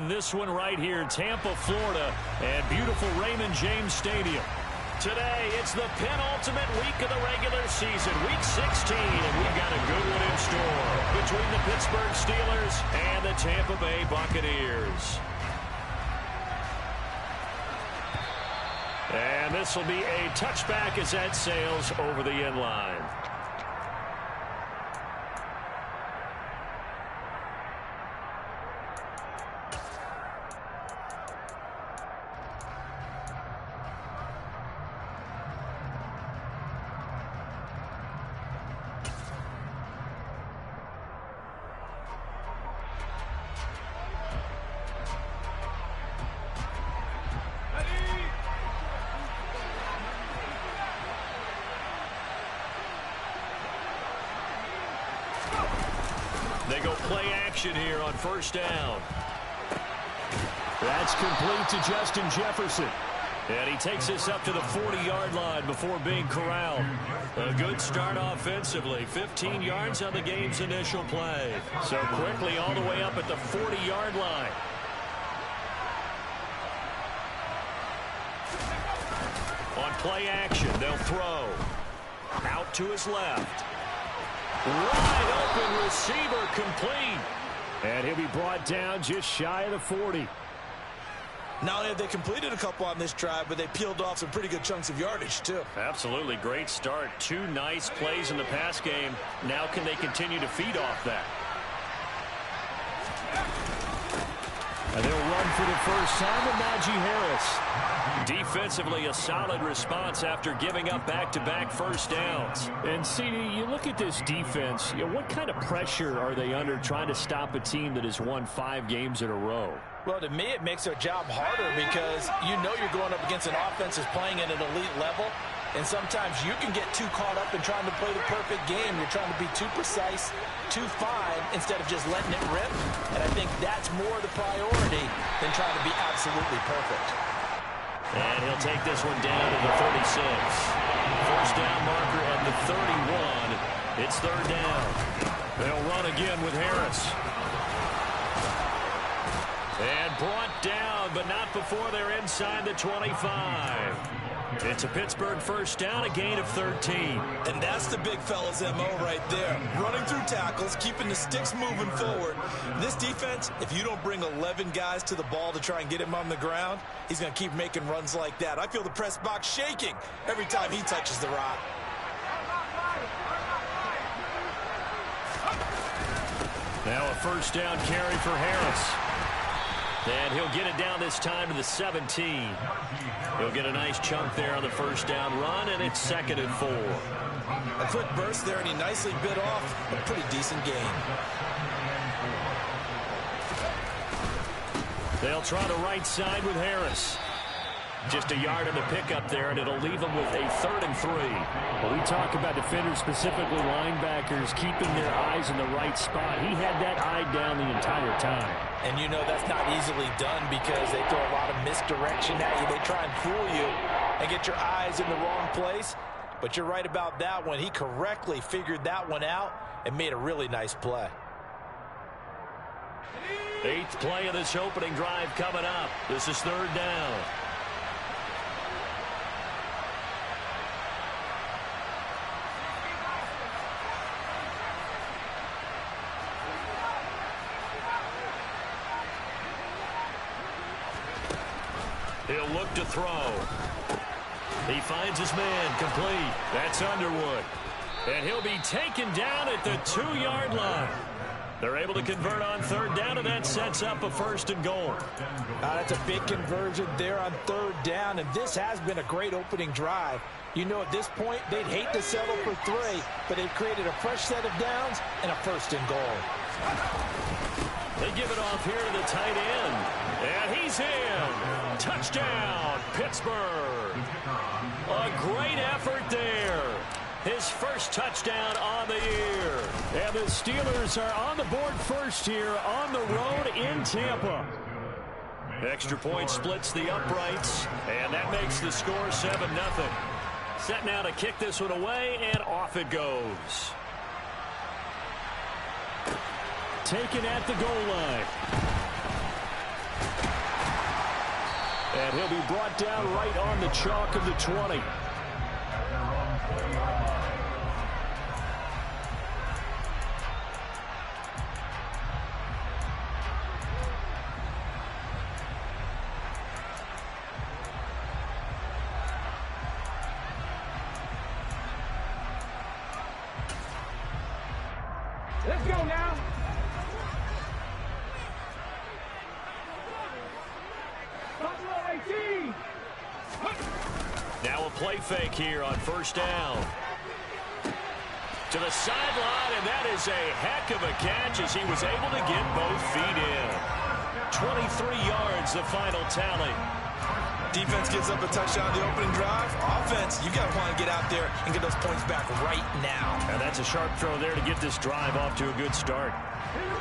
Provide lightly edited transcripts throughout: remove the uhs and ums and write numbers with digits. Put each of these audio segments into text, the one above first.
this one right here, Tampa, Florida, and beautiful Raymond James Stadium. Today, it's the penultimate week of the regular season, Week 16, and we've got a good one in store between the Pittsburgh Steelers and the Tampa Bay Buccaneers. And this will be a touchback as that sails over the end line. They go play action here on first down. That's complete to Justin Jefferson. And he takes us up to the 40-yard line before being corralled. A good start offensively. 15 yards on the game's initial play. So quickly all the way up at the 40-yard line. On play action, they'll throw. Out to his left. Wide open receiver complete. And he'll be brought down just shy of the 40. Not only have they completed a couple on this drive, but they peeled off some pretty good chunks of yardage, too. Absolutely great start. 2 nice plays in the pass game. Now can they continue to feed off that? And they'll run for the first time with Najee Harris. Defensively, a solid response after giving up back-to-back first downs. And, CD, you look at this defense, what kind of pressure are they under trying to stop a team that has won 5 games in a row? Well, to me, it makes their job harder because you know you're going up against an offense that's playing at an elite level. And sometimes you can get too caught up in trying to play the perfect game. You're trying to be too precise, too fine, instead of just letting it rip. And I think that's more the priority than trying to be absolutely perfect. And he'll take this one down to the 36. First down marker at the 31. It's third down. They'll run again with Harris. And brought down, but not before they're inside the 25. It's a Pittsburgh first down, a gain of 13. And that's the big fella's MO right there. Running through tackles, keeping the sticks moving forward. This defense, if you don't bring 11 guys to the ball to try and get him on the ground, he's going to keep making runs like that. I feel the press box shaking every time he touches the rock. Now a first down carry for Harris. And he'll get it down this time to the 17. He'll get a nice chunk there on the first down run, and it's 2nd and 4. A quick burst there, and he nicely bit off a pretty decent gain. They'll try the right side with Harris. Just a yard on the pickup there, and it'll leave them with a 3rd and 3. Well, we talk about defenders, specifically linebackers, keeping their eyes in the right spot. He had that eye down the entire time. And you know that's not easily done because they throw a lot of misdirection at you. They try and fool you and get your eyes in the wrong place. But you're right about that one. He correctly figured that one out and made a really nice play. 8th play of this opening drive coming up. This is third down. He'll look to throw. He finds his man complete. That's Underwood. And he'll be taken down at the 2-yard line. They're able to convert on third down, and that sets up a 1st and goal. That's a big conversion there on third down, and this has been a great opening drive. You know, at this point, they'd hate to settle for 3, but they've created a fresh set of downs and a 1st and goal. They give it off here to the tight end. And he's in. Touchdown, Pittsburgh. A great effort there. His first touchdown on the year. And the Steelers are on the board first here on the road in Tampa. Extra point splits the uprights, and that makes the score 7-0. Set now to kick this one away, and off it goes. Taken at the goal line. And he'll be brought down right on the chalk of the 20. Let's go now. Now a play fake here on first down. To the sideline, and that is a heck of a catch as he was able to get both feet in. 23 yards, the final tally. Defense gives up a touchdown the opening drive. Offense, you got to want to get out there and get those points back right now. And that's a sharp throw there to get this drive off to a good start.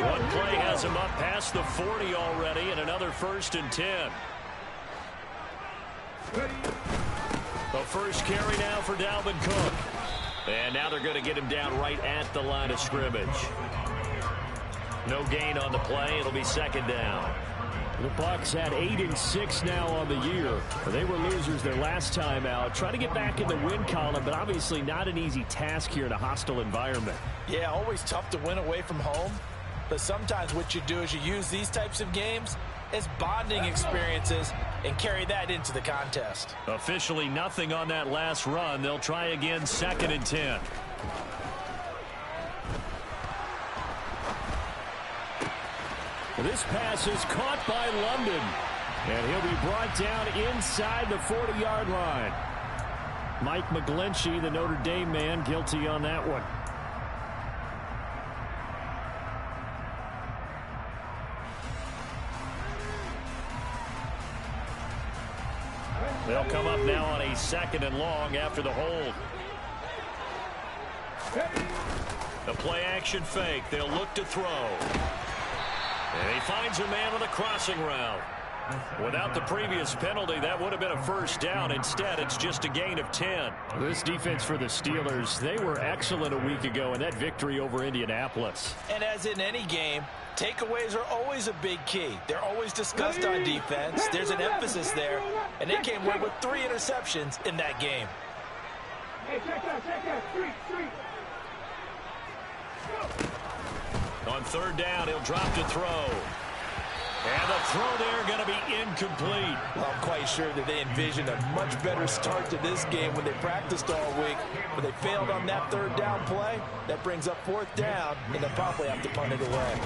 One play has him up past the 40 already, and another 1st and 10. The first carry now for Dalvin Cook. And now they're going to get him down right at the line of scrimmage. No gain on the play. It'll be 2nd down. The Bucs had 8-6 now on the year. They were losers their last time out. Trying to get back in the win column, but obviously not an easy task here in a hostile environment. Yeah, always tough to win away from home. But sometimes what you do is you use these types of games as bonding experiences and carry that into the contest. Officially nothing on that last run. They'll try again 2nd and 10. This pass is caught by London. And he'll be brought down inside the 40-yard line. Mike McGlinchey, the Notre Dame man, guilty on that one. They'll come up now on a 2nd and long after the hold. The play action fake. They'll look to throw. And he finds a man on the crossing route. Without the previous penalty, that would have been a 1st down. Instead, it's just a gain of 10. This defense for the Steelers, they were excellent a week ago in that victory over Indianapolis. And as in any game, takeaways are always a big key. They're always discussed on defense. There's an emphasis there. And they came away with 3 interceptions in that game. Hey, check that. Street. On 3rd down, he'll drop to throw. And the throw there going to be incomplete. Well, I'm quite sure that they envisioned a much better start to this game when they practiced all week. But they failed on that 3rd down play. That brings up 4th down, and they'll probably have to punt it away.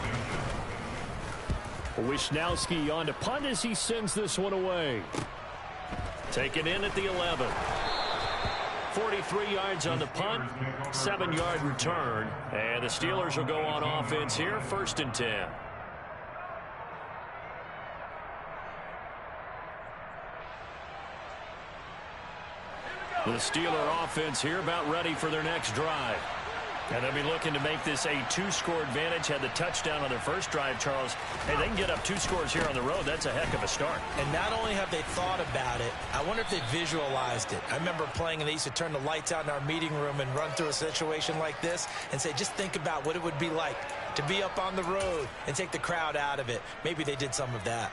Wisnowski on to punt as he sends this one away. Taken in at the 11. 43 yards on the punt, 7-yard return. And the Steelers will go on offense here, 1st and 10. The Steeler offense here about ready for their next drive. And they'll be looking to make this a 2-score advantage. Had the touchdown on their first drive, Charles. Hey, they can get up 2 scores here on the road. That's a heck of a start. And not only have they thought about it, I wonder if they visualized it. I remember playing and they used to turn the lights out in our meeting room and run through a situation like this and say, just think about what it would be like to be up on the road and take the crowd out of it. Maybe they did some of that.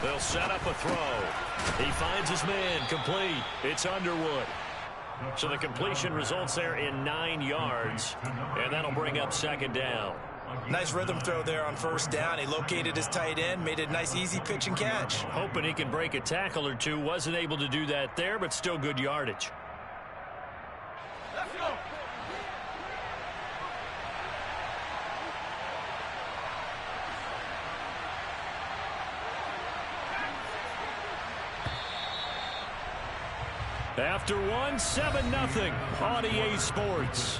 They'll set up a throw. He finds his man, complete. It's Underwood. So the completion results there in 9 yards, and that'll bring up 2nd down. Nice rhythm throw there on 1st down. He located his tight end, made a nice easy pitch and catch. Hoping he can break a tackle or two. Wasn't able to do that there, but still good yardage. Let's go. After one, 7-0 on EA Sports.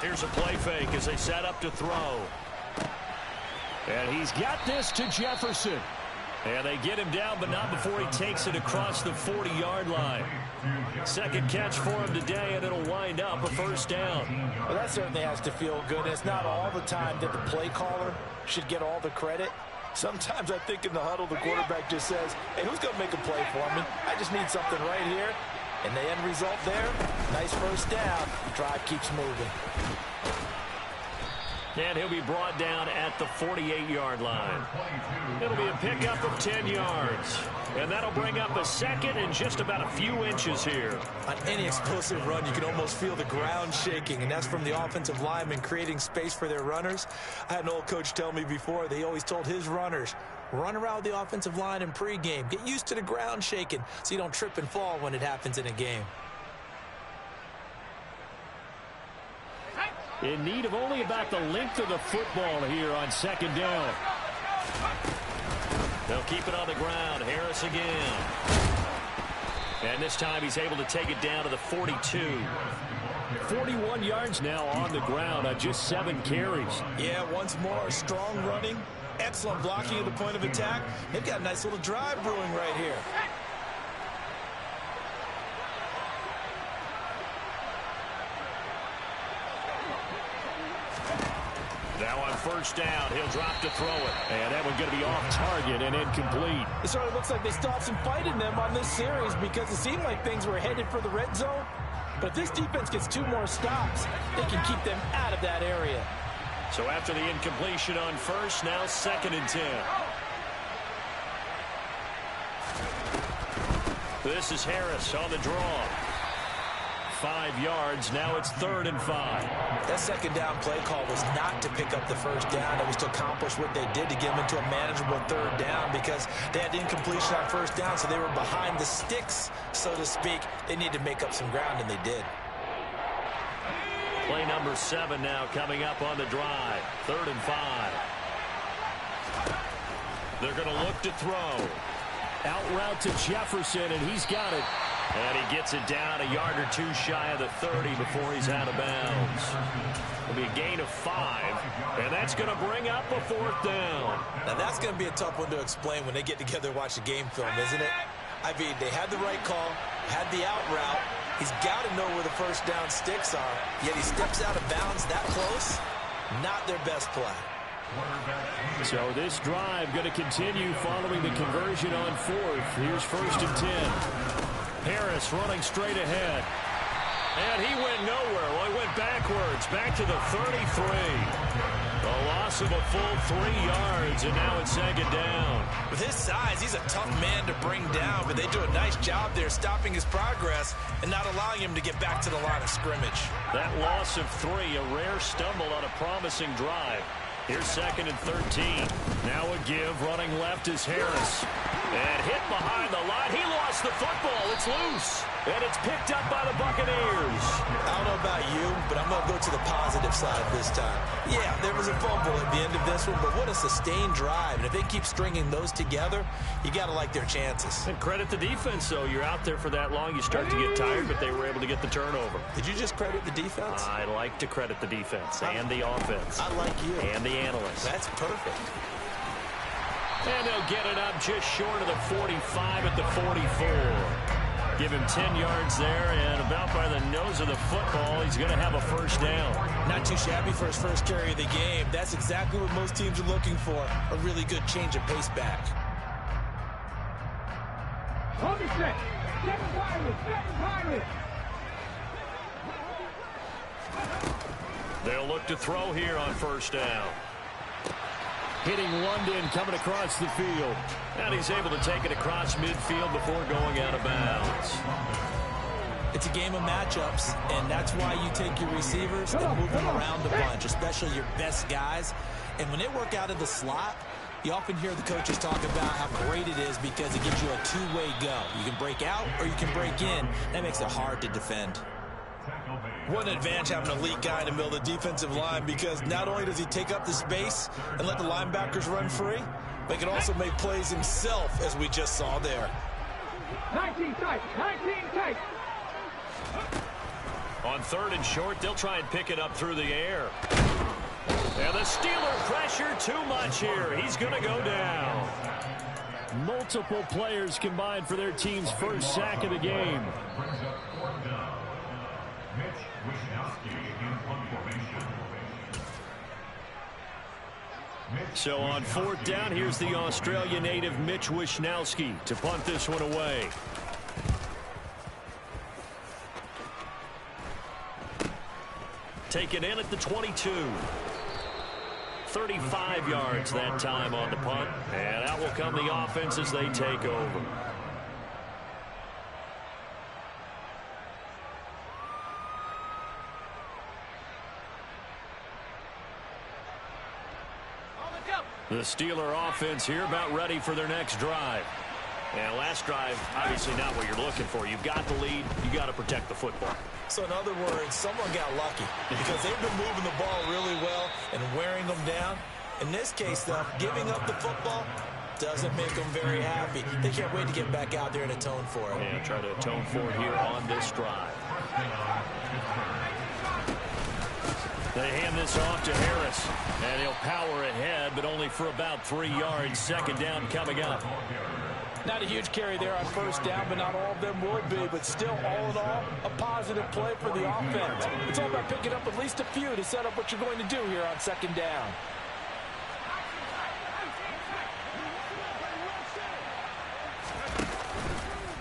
Here's a play fake as they set up to throw. And he's got this to Jefferson. And they get him down, but not before he takes it across the 40-yard line. Second catch for him today, and it'll wind up a first down. Well, that certainly has to feel good. It's not all the time that the play caller should get all the credit. Sometimes I think in the huddle, the quarterback just says, hey, who's going to make a play for me? I just need something right here. And the end result there, nice first down. Drive keeps moving. And he'll be brought down at the 48-yard line. It'll be a pickup of 10 yards. And that'll bring up a second and just about a few inches here. On any explosive run, you can almost feel the ground shaking, and that's from the offensive linemen creating space for their runners. I had an old coach tell me before, they always told his runners, run around the offensive line in pregame. Get used to the ground shaking so you don't trip and fall when it happens in a game. In need of only about the length of the football here on second down. They'll keep it on the ground. Harris again. And this time he's able to take it down to the 42. 41 yards now on the ground on just 7 carries. Yeah, once more, strong running, excellent blocking at the point of attack. They've got a nice little drive brewing right here. Now on first down, he'll drop to throw it. And that one's going to be off target and incomplete. It sort of looks like they stopped some fight in them on this series because it seemed like things were headed for the red zone. But if this defense gets 2 more stops, they can keep them out of that area. So after the incompletion on first, now 2nd and 10. This is Harris on the draw. 5 yards. Now it's 3rd and 5. That second down play call was not to pick up the first down. It was to accomplish what they did to get them into a manageable 3rd down because they had incompletion on first down, so they were behind the sticks, so to speak. They needed to make up some ground, and they did. Play number 7 now coming up on the drive. 3rd and 5. They're going to look to throw. Out route to Jefferson, and he's got it. And he gets it down a yard or 2 shy of the 30 before he's out of bounds. It'll be a gain of 5, and that's going to bring up a 4th down. Now, that's going to be a tough one to explain when they get together and watch the game film, isn't it? I mean, they had the right call, had the out route. He's got to know where the first down sticks are, yet he steps out of bounds that close. Not their best play. So this drive going to continue following the conversion on 4th. Here's 1st and 10. Harris running straight ahead. And he went nowhere. Well, he went backwards, back to the 33. A loss of a full 3 yards, and now it's 2nd down. With his size, he's a tough man to bring down, but they do a nice job there stopping his progress and not allowing him to get back to the line of scrimmage. That loss of 3, a rare stumble on a promising drive. Here's 2nd and 13. Now a give. Running left is Harris. And hit behind the line. He lost the football. It's loose. And it's picked up by the Buccaneers. I don't know about you, but I'm going to go to the positive side this time. Yeah, there was a fumble at the end of this one, but what a sustained drive. And if they keep stringing those together, you got to like their chances. And credit the defense, though. You're out there for that long. You start to get tired, but they were able to get the turnover. Did you just credit the defense? I like to credit the defense and the offense. I like you. And the analysts. That's perfect. And they'll get it up just short of the 45 at the 44. Give him 10 yards there, and about by the nose of the football, he's going to have a first down. Not too shabby for his first carry of the game. That's exactly what most teams are looking for, a really good change of pace back. Hold it set. Second pilot. They'll look to throw here on first down. Hitting London coming across the field. And he's able to take it across midfield before going out of bounds. It's a game of matchups, and that's why you take your receivers and move them around a bunch, especially your best guys. And when they work out of the slot, you often hear the coaches talk about how great it is because it gives you a two-way go. You can break out or you can break in. That makes it hard to defend. What an advantage having an elite guy in the middle of the defensive line because not only does he take up the space and let the linebackers run free, but he can also make plays himself, as we just saw there. 19 tight. On 3rd and short, they'll try and pick it up through the air. And the Steeler pressure too much here. He's going to go down. multiple players combined for their team's first sack of the game. So on 4th down, here's the Australia native Mitch Wishnowsky to punt this one away. Taken in at the 22. 35 yards that time on the punt. And out will come the offense as they take over. The Steeler offense here about ready for their next drive. And last drive, obviously not what you're looking for. You've got the lead. You got to protect the football. So in other words, someone got lucky because they've been moving the ball really well and wearing them down. In this case, though, giving up the football doesn't make them very happy. They can't wait to get back out there and atone for it. And try to atone for it here on this drive. They hand this off to Harris, and he'll power ahead, but only for about 3 yards. 2nd down coming up. Not a huge carry there on 1st down, but not all of them will be. But still, all in all, a positive play for the offense. It's all about picking up at least a few to set up what you're going to do here on 2nd down.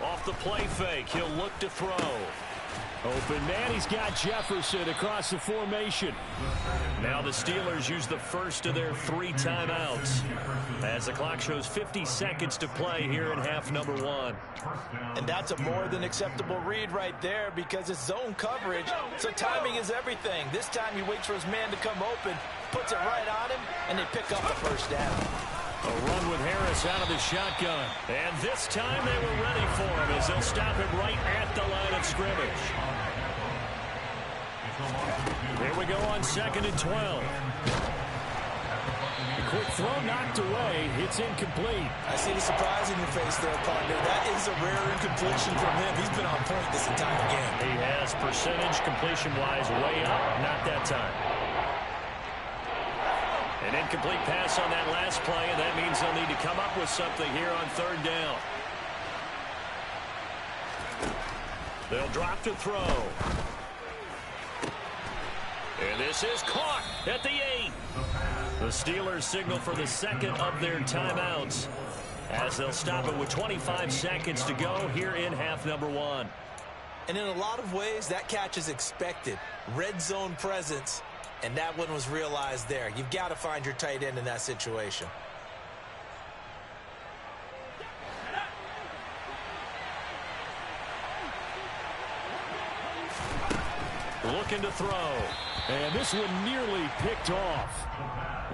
Off the play fake, he'll look to throw. Open man, he's got Jefferson across the formation. Now the Steelers use the first of their 3 timeouts as the clock shows 50 seconds to play here in half number 1. And that's a more than acceptable read right there because it's zone coverage, so timing is everything. This time he waits for his man to come open, puts it right on him, and they pick up the 1st down. A run with Harris out of the shotgun. And this time they were ready for him as they'll stop him right at the line of scrimmage. Here we go on 2nd and 12. The quick throw knocked away. It's incomplete. I see the surprise in your face there, partner. That is a rare incompletion from him. He's been on point this entire game. He has percentage completion-wise way up. Not that time. An incomplete pass on that last play, and that means they'll need to come up with something here on 3rd down. They'll drop to throw. And this is caught at the 8. The Steelers signal for the 2nd of their timeouts as they'll stop it with 25 seconds to go here in half number 1. And in a lot of ways, that catch is expected. Red zone presence. And that one was realized there. You've got to find your tight end in that situation. Looking to throw. And this one nearly picked off.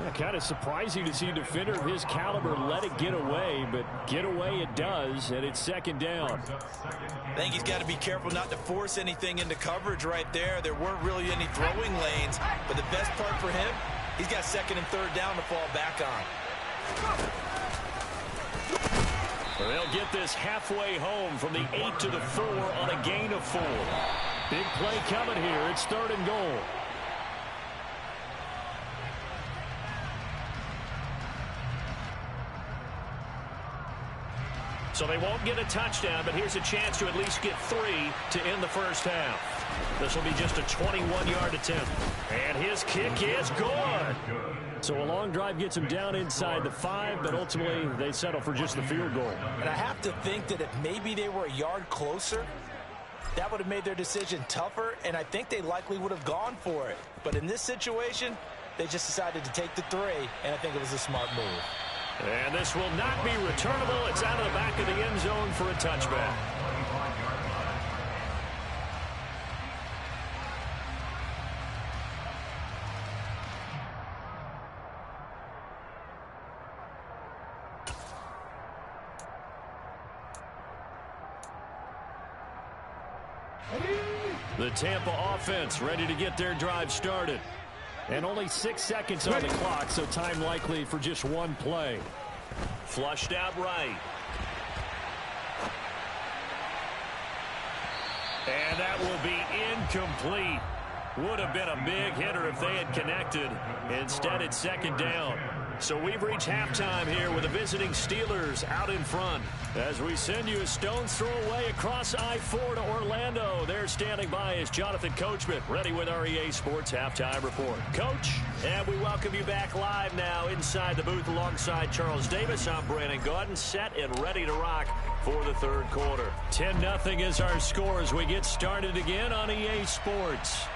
Yeah, kind of surprising to see a defender of his caliber let it get away, but get away it does, and it's 2nd down. I think he's got to be careful not to force anything into coverage right there. There weren't really any throwing lanes, but the best part for him, he's got 2nd and 3rd down to fall back on. Well, they'll get this halfway home from the 8 to the 4 on a gain of 4. Big play coming here. It's 3rd and goal. So they won't get a touchdown, but here's a chance to at least get 3 to end the first half. This will be just a 21-yard attempt. And his kick is good. So a long drive gets him down inside the 5, but ultimately they settle for just the field goal. And I have to think that if maybe they were a yard closer, that would have made their decision tougher, and I think they likely would have gone for it. But in this situation, they just decided to take the 3, and I think it was a smart move. And this will not be returnable. It's out of the back of the end zone for a touchback. The Tampa offense ready to get their drive started. And only 6 seconds on the clock, so time likely for just one play. Flushed out right. And that will be incomplete. Would have been a big hitter if they had connected. Instead, it's 2nd down. So we've reached halftime here with the visiting Steelers out in front. As we send you a stone's throw away across I-4 to Orlando. There standing by is Jonathan Coachman, ready with our EA Sports Halftime Report. Coach, and we welcome you back live now inside the booth alongside Charles Davis. I'm Brandon Gaudin, set and ready to rock for the third quarter. 10-0 is our score as we get started again on EA Sports.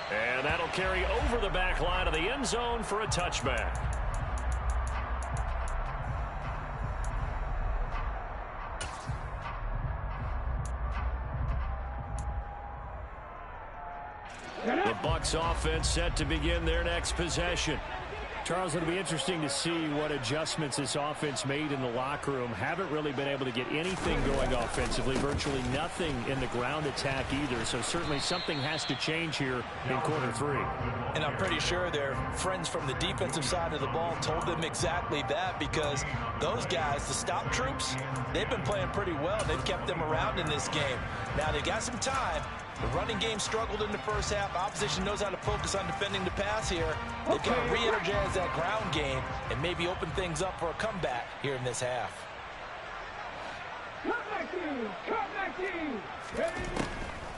And that'll carry over the back line of the end zone for a touchback. The Bucs offense set to begin their next possession. Charles, it'll be interesting to see what adjustments this offense made in the locker room. Haven't really been able to get anything going offensively, virtually nothing in the ground attack either. So certainly something has to change here in quarter three. And I'm pretty sure their friends from the defensive side of the ball told them exactly that, because those guys, the stop troops, they've been playing pretty well. They've kept them around in this game. Now they got some time. The running game struggled in the first half. Opposition knows how to focus on defending the pass here. They've got to re-energize that ground game and maybe open things up for a comeback here in this half.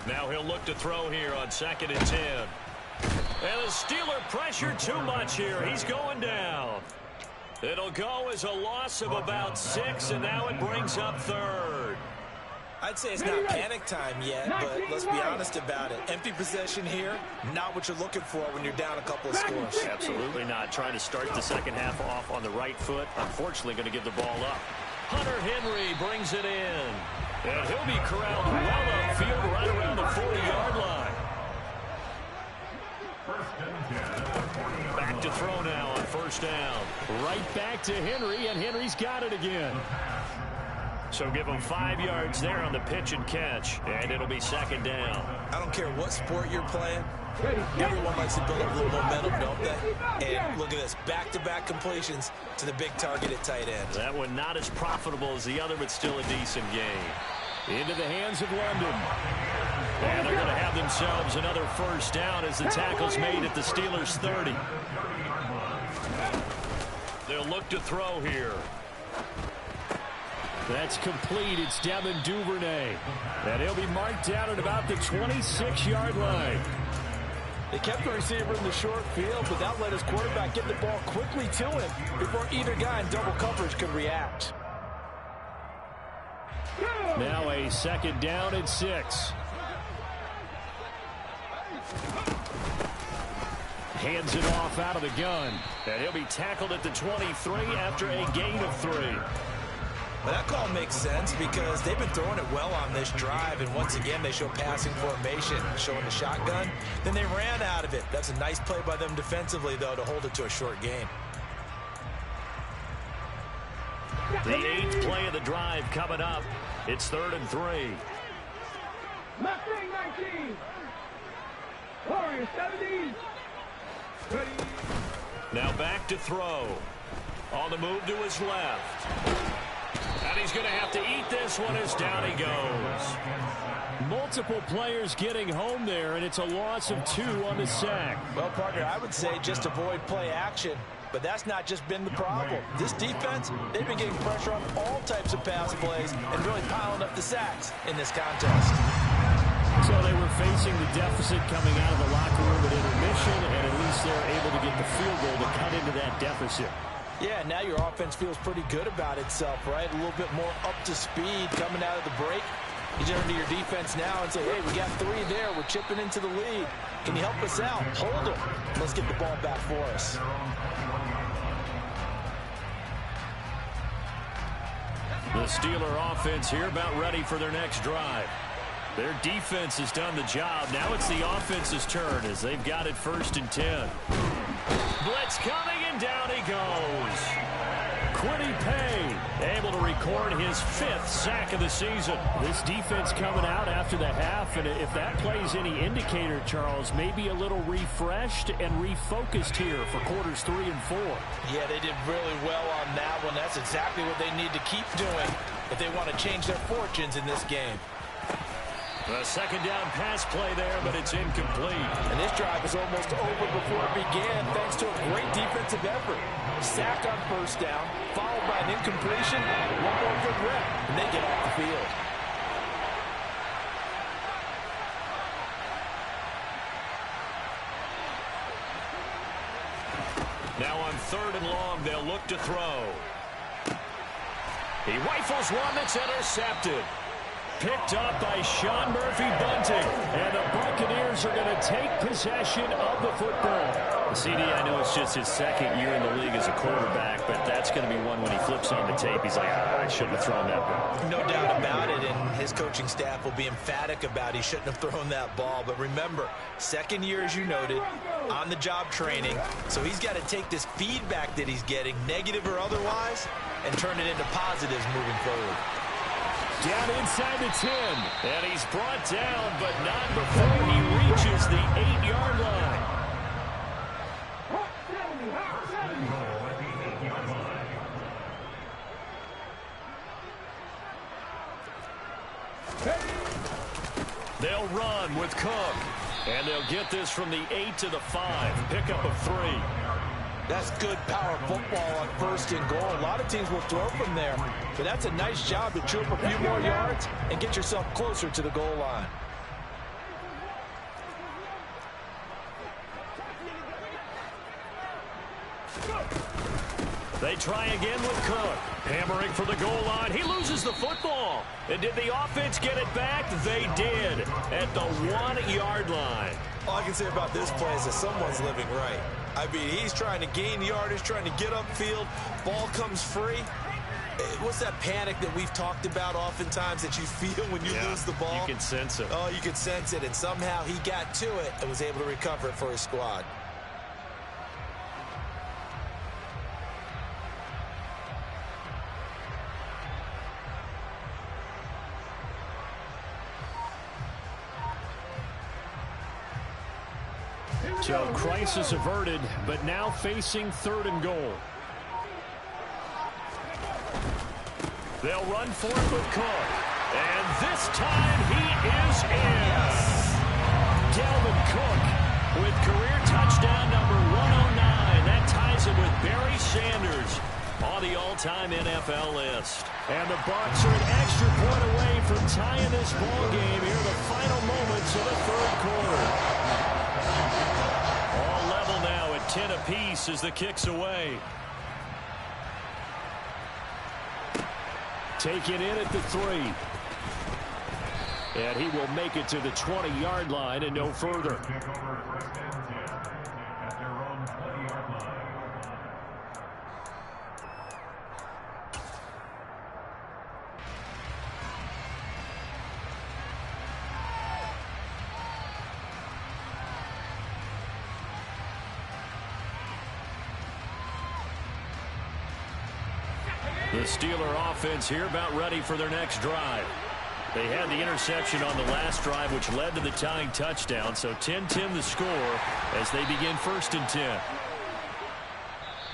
Now he'll look to throw here on 2nd and 10. And the Steeler pressure too much here. He's going down. It'll go as a loss of about 6, and now it brings up 3rd. I'd say it's not panic time yet, but let's be honest about it. Empty possession here, not what you're looking for when you're down a couple of scores. Absolutely not. Trying to start the second half off on the right foot. Unfortunately, going to give the ball up. Hunter Henry brings it in. And he'll be corralled well upfield right around the 40-yard line. Back to throw now on 1st down. Right back to Henry, and Henry's got it again. So give him 5 yards there on the pitch and catch, and it'll be 2nd down. I don't care what sport you're playing. Everyone likes to build up a little momentum, don't they? And look at this, back-to-back completions to the big target at tight end. That one not as profitable as the other, but still a decent game. Into the hands of London. And they're going to have themselves another 1st down as the tackle's made at the Steelers' 30. They'll look to throw here. That's complete. It's Devin Duvernay. And he'll be marked down at about the 26-yard line. They kept the receiver in the short field, but that let his quarterback get the ball quickly to him before either guy in double coverage could react. Now a 2nd down and 6. Hands it off out of the gun. And he'll be tackled at the 23 after a gain of 3. Well, that call makes sense because they've been throwing it well on this drive, and once again they show passing formation, showing the shotgun. Then they ran out of it. That's a nice play by them defensively, though, to hold it to a short gain. The 8th play of the drive coming up. It's 3rd and 3. Mustang 19. Warriors 17. Now back to throw. On the move to his left. And he's going to have to eat this one as down he goes. Multiple players getting home there, and it's a loss of 2 on the sack. Well, partner, I would say just avoid play action, but that's not just been the problem. This defense, they've been getting pressure on all types of pass plays and really piling up the sacks in this contest. So they were facing the deficit coming out of the locker room at intermission, and at least they're able to get the field goal to cut into that deficit. Yeah, now your offense feels pretty good about itself, right? A little bit more up to speed coming out of the break. You turn to your defense now and say, hey, we got 3 there. We're chipping into the lead. Can you help us out? Hold them. Let's get the ball back for us. The Steeler offense here about ready for their next drive. Their defense has done the job. Now it's the offense's turn as they've got it 1st and 10. Blitz coming, and down he goes. Kwity Paye able to record his 5th sack of the season. This defense coming out after the half, and if that plays any indicator, Charles, maybe a little refreshed and refocused here for quarters 3 and 4. Yeah, they did really well on that one. That's exactly what they need to keep doing if they want to change their fortunes in this game. A second down pass play there, but it's incomplete. And this drive is almost over before it began thanks to a great defensive effort. Sack on first down, followed by an incompletion, one more good rep, and they get off the field. Now on 3rd and long, they'll look to throw. He rifles one that's intercepted. Picked up by Sean Murphy-Bunting. And the Buccaneers are going to take possession of the football. CD, I know it's just his 2nd year in the league as a quarterback, but that's going to be one when he flips on the tape. He's like, I shouldn't have thrown that ball. No doubt about it, and his coaching staff will be emphatic about he shouldn't have thrown that ball. But remember, 2nd year, as you noted, on-the-job training. So he's got to take this feedback that he's getting, negative or otherwise, and turn it into positives moving forward. Down inside the 10. And he's brought down, but not before he reaches the 8-yard line. They'll run with Cook. And they'll get this from the 8 to the 5. Pickup of 3. That's good power football on 1st and goal. A lot of teams will throw from there, but that's a nice job to chew up a few more yards and get yourself closer to the goal line. They try again with Cook. Hammering for the goal line. He loses the football. And did the offense get it back? They did at the 1-yard line. All I can say about this play is that someone's living right. I mean, he's trying to gain yardage, trying to get upfield. Ball comes free. What's that panic that we've talked about oftentimes that you feel when you lose the ball? You can sense it. Oh, you can sense it. And somehow he got to it and was able to recover it for his squad. So crisis averted, but now facing 3rd and goal. They'll run for it with Cook. And this time he is in. Yes. Dalvin Cook with career touchdown number 109. That ties him with Barry Sanders on the all-time NFL list. And the Bucs are an extra point away from tying this ball game here in the final moments of the 3rd quarter. All level now at 10 apiece as the kick's away. Take it in at the 3. And he will make it to the 20-yard line and no further. The Steeler offense here about ready for their next drive. They had the interception on the last drive, which led to the tying touchdown. So 10-10 the score as they begin 1st and 10.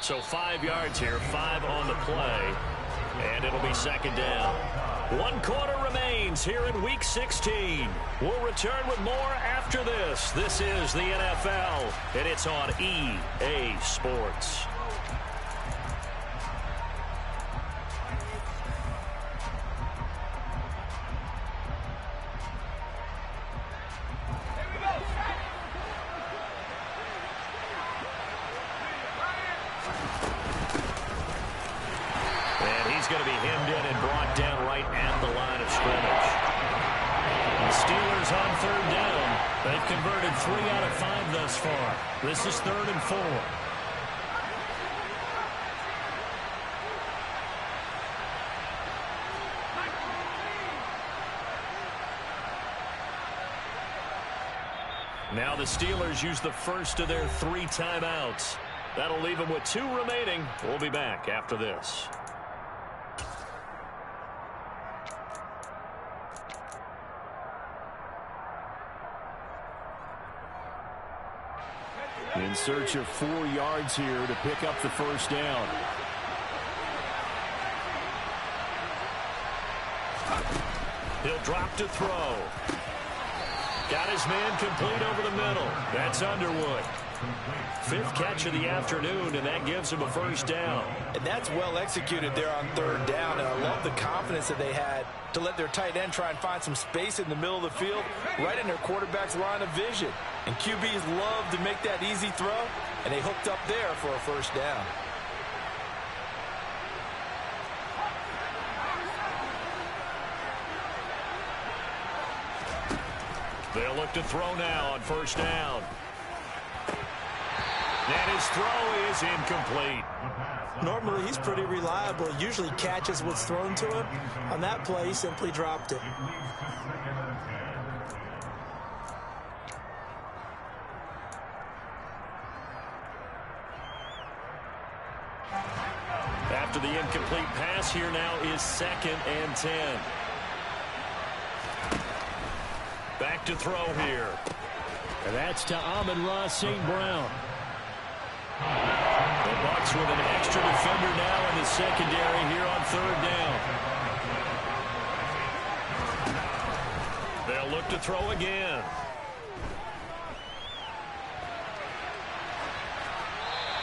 So 5 yards here, 5 on the play. And it'll be 2nd down. 1 quarter remains here in Week 16. We'll return with more after this. This is the NFL, and it's on EA Sports. He's going to be hemmed in and brought down right at the line of scrimmage. The Steelers on 3rd down. They've converted 3 out of 5 thus far. This is 3rd and 4. Now the Steelers use the first of their 3 timeouts. That'll leave them with 2 remaining. We'll be back after this. In search of 4 yards here to pick up the 1st down. He'll drop to throw. Got his man complete over the middle. That's Underwood. 5th catch of the afternoon, and that gives him a first down. And that's well executed there on 3rd down, and I love the confidence that they had to let their tight end try and find some space in the middle of the field, right in their quarterback's line of vision. And QBs love to make that easy throw, and they hooked up there for a first down. They'll look to throw now on first down. And his throw is incomplete. Normally, he's pretty reliable. Usually catches what's thrown to him. On that play, he simply dropped it. After the incomplete pass, here now is 2nd and 10. Back to throw here. And that's to Amon-Ra St. Brown. The Bucs with an extra defender now in the secondary here on 3rd down. They'll look to throw again.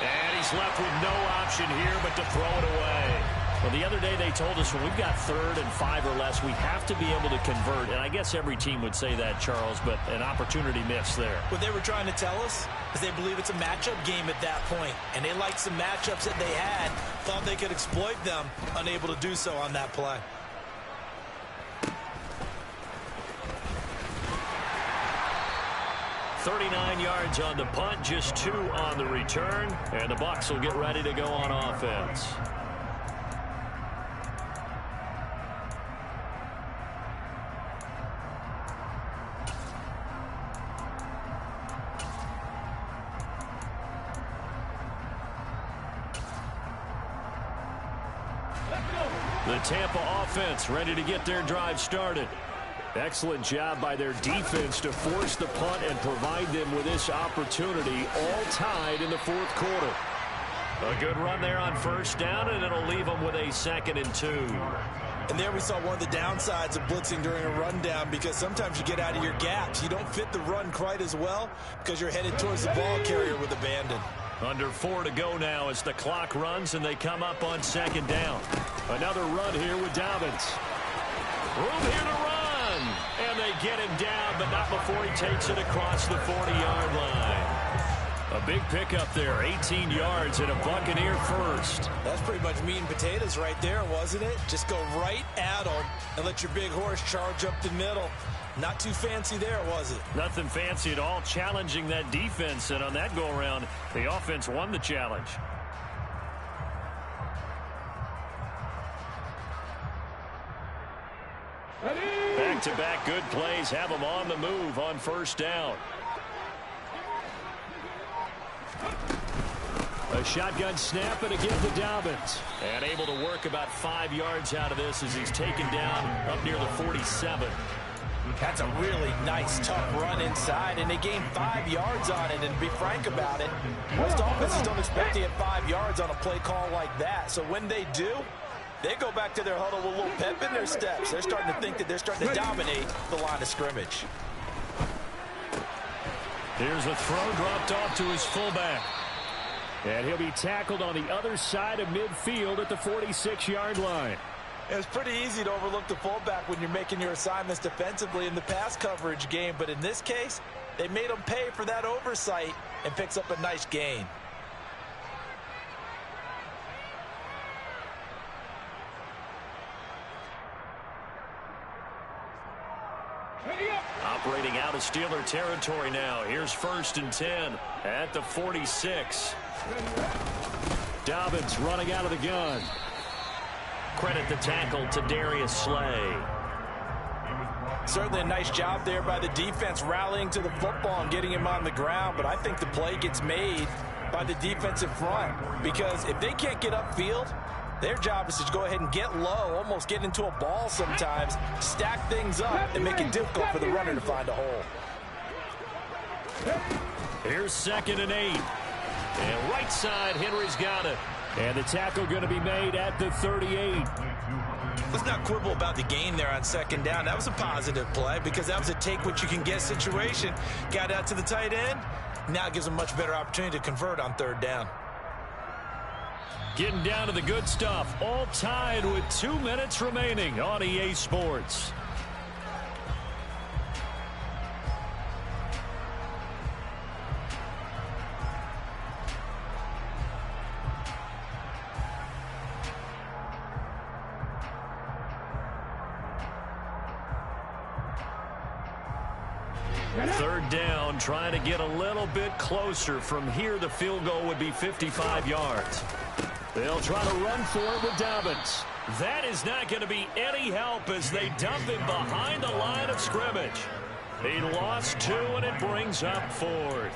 And he's left with no option here but to throw it away. Well, the other day they told us when we've got 3rd and 5 or less, we have to be able to convert. And I guess every team would say that, Charles, but an opportunity missed there. What they were trying to tell us is they believe it's a matchup game at that point. And they liked some matchups that they had, thought they could exploit them, unable to do so on that play. $39 yards on the punt, just 2 on the return. And the Bucs will get ready to go on offense. The Tampa offense ready to get their drive started. Excellent job by their defense to force the punt and provide them with this opportunity, all tied in the 4th quarter. A good run there on first down, and it'll leave them with a 2nd and 2. And there we saw one of the downsides of blitzing during a rundown, because sometimes you get out of your gaps. You don't fit the run quite as well because you're headed towards the ball carrier with abandon. Under 4 to go now as the clock runs and they come up on 2nd down. Another run here with Dobbins. Room here to run. And they get him down, but not before he takes it across the 40-yard line. A big pickup there, 18 yards and a Buccaneer first. That's pretty much meat and potatoes right there, wasn't it? Just go right at him and let your big horse charge up the middle. Not too fancy there, was it? Nothing fancy at all, challenging that defense. And on that go-around, the offense won the challenge. Back-to-back good plays have them on the move on first down. A shotgun snap and again to Dobbins. And able to work about 5 yards out of this as he's taken down up near the 47. That's a really nice, tough run inside, and they gained 5 yards on it. And to be frank about it, most offenses don't expect to get 5 yards on a play call like that. So when they do, they go back to their huddle with a little pep in their steps. They're starting to think that they're starting to dominate the line of scrimmage. Here's a throw dropped off to his fullback. And he'll be tackled on the other side of midfield at the 46-yard line. It's pretty easy to overlook the fullback when you're making your assignments defensively in the pass coverage game. But in this case, they made him pay for that oversight and picks up a nice gain. Operating out of Steeler territory now. Here's 1st and 10 at the 46. Dobbins running out of the gun. Credit the tackle to Darius Slay. Certainly a nice job there by the defense rallying to the football and getting him on the ground. But I think the play gets made by the defensive front, because if they can't get upfield, their job is to go ahead and get low, almost get into a ball sometimes, stack things up, and make it difficult for the runner to find a hole. Here's 2nd and 8. And right side, Henry's got it. And the tackle going to be made at the 38. Let's not quibble about the gain there on second down. That was a positive play because that was a take-what-you-can-get situation. Got out to the tight end. Now it gives them a much better opportunity to convert on third down. Getting down to the good stuff. All tied with 2 minutes remaining on EA Sports. Third down, trying to get a little bit closer. From here, the field goal would be 55 yards. They'll try to run for it with Dobbins. That is not going to be any help as they dump him behind the line of scrimmage. He lost 2, and it brings up 4th.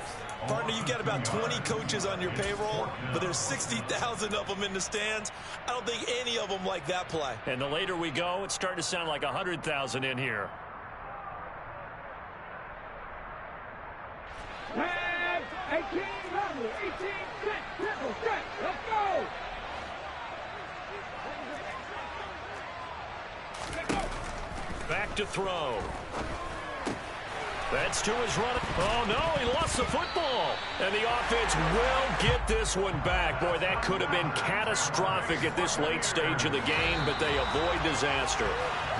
Partner, you've got about 20 coaches on your payroll, but there's 60,000 of them in the stands. I don't think any of them like that play. And the later we go, it's starting to sound like 100,000 in here. Have 18, level, 18, set, triple, stretch, let's go! Back to throw. That's to his run. Oh, no, he lost the football. And the offense will get this one back. Boy, that could have been catastrophic at this late stage of the game, but they avoid disaster.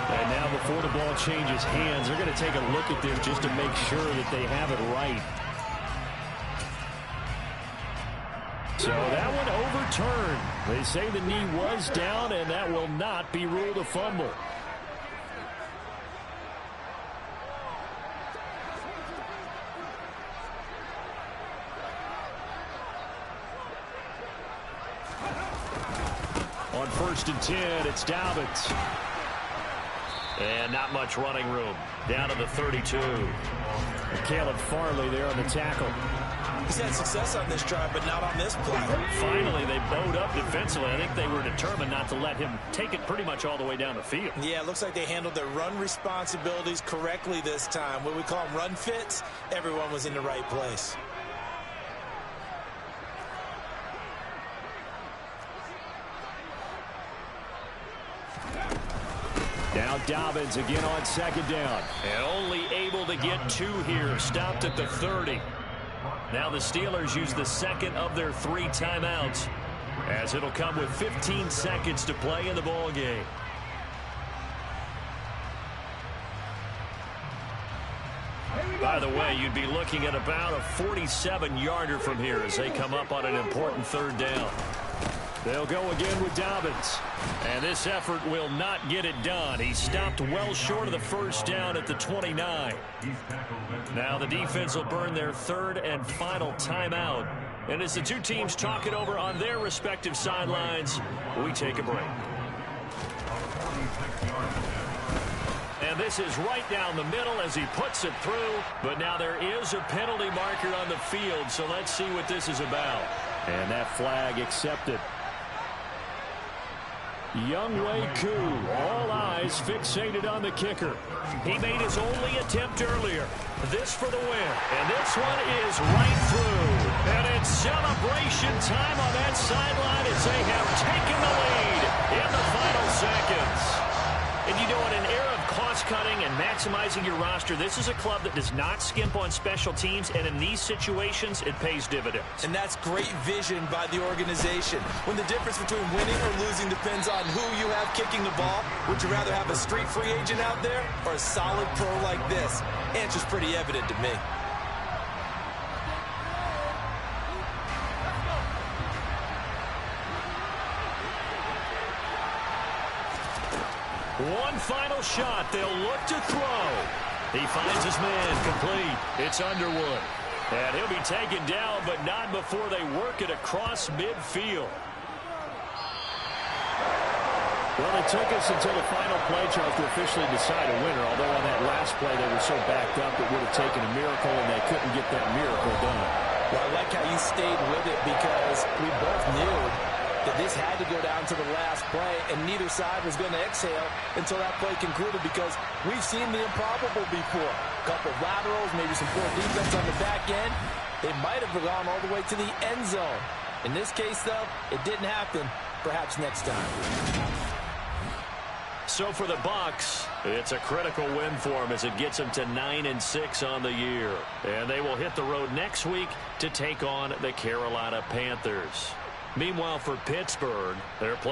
And now before the ball changes hands, they're going to take a look at this just to make sure that they have it right. So that one overturned. They say the knee was down, and that will not be ruled a fumble. On 1st and 10, it's Dobbins. And not much running room. Down to the 32. Caleb Farley there on the tackle. He's had success on this drive, but not on this play. Finally, they bowed up defensively. I think they were determined not to let him take it pretty much all the way down the field. Yeah, it looks like they handled their run responsibilities correctly this time. What we call them run fits, everyone was in the right place. Now Dobbins again on 2nd down. And only able to get 2 here. Stopped at the 30. Now the Steelers use the second of their 3 timeouts, as it'll come with 15 seconds to play in the ball game. By the way, you'd be looking at about a 47-yarder from here as they come up on an important 3rd down. They'll go again with Dobbins. And this effort will not get it done. He stopped well short of the 1st down at the 29. Now the defense will burn their 3rd and final timeout. And as the 2 teams talk it over on their respective sidelines, we take a break. And this is right down the middle as he puts it through. But now there is a penalty marker on the field, so let's see what this is about. And that flag accepted. Younghoe Koo, all eyes fixated on the kicker. He made his only attempt earlier. This for the win. And this one is right through. And it's celebration time on that sideline as they have taken the lead in the final seconds. And you know, in an era of cost-cutting and maximizing your roster, this is a club that does not skimp on special teams, and in these situations, it pays dividends. And that's great vision by the organization. When the difference between winning or losing depends on who you have kicking the ball, would you rather have a street free agent out there or a solid pro like this? Answer's pretty evident to me. One final shot. They'll look to throw. He finds his man complete. It's Underwood. And he'll be taken down, but not before they work it across midfield. Well, it took us until the final play, Charles, to officially decide a winner. Although on that last play they were so backed up it would have taken a miracle, and they couldn't get that miracle done. Well, I like how you stayed with it because we both knew that this had to go down to the last play, and neither side was going to exhale until that play concluded because we've seen the improbable before. A couple of laterals, maybe some poor defense on the back end. They might have gone all the way to the end zone. In this case, though, it didn't happen. Perhaps next time. So for the Bucs, it's a critical win for them as it gets them to 9-6 on the year. And they will hit the road next week to take on the Carolina Panthers. Meanwhile, for Pittsburgh, they're playing